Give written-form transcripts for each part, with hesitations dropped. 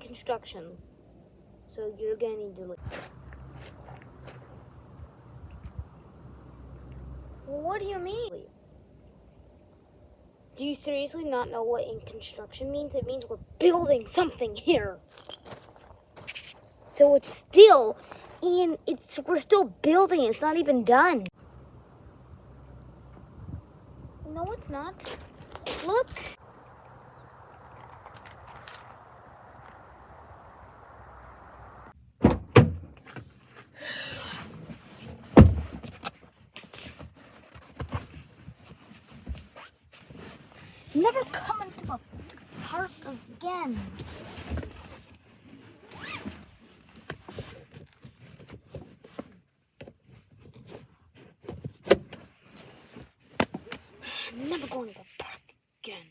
construction. So you're gonna need to leave. What do you mean? Do you seriously not know what in construction means? It means we're building something here. So it's still we're still building. It's not even done. No, it's not. Look. Never come into a park again. I'm never going to the park again.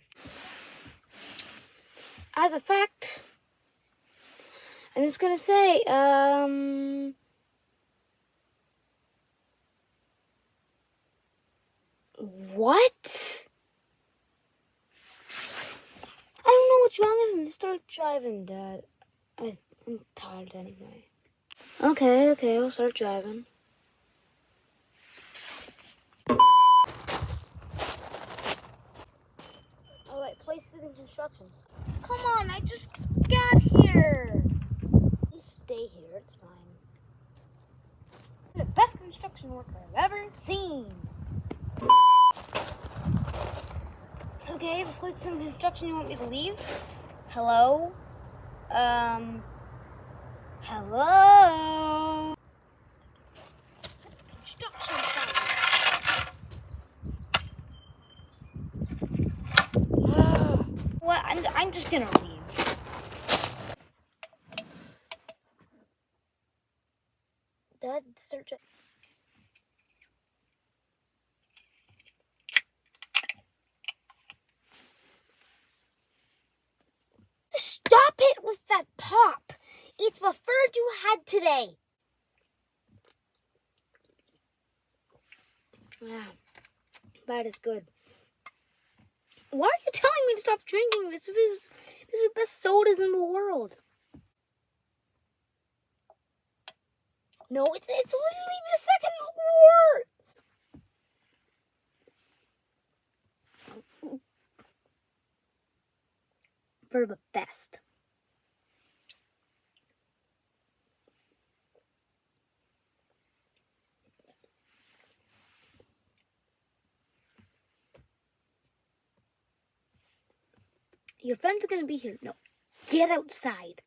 As a fact, I'm just gonna say, what? I don't know what's wrong with him. Start driving, Dad. I'm tired anyway. Okay, I'll start driving. Alright, place is in construction. Come on, I just got here. You stay here, it's fine. You're the best construction worker I've ever seen. Okay, if place is in construction, you want me to leave? Hello? Hello? Construction site. What? I'm just gonna leave. Dad, search it. Stop it with that pop. It's the third you had today. Yeah, that is good. Why are you telling me to stop drinking? This is the best sodas in the world. No, it's literally the second worst. For the best. Your friends are gonna be here. No, get outside.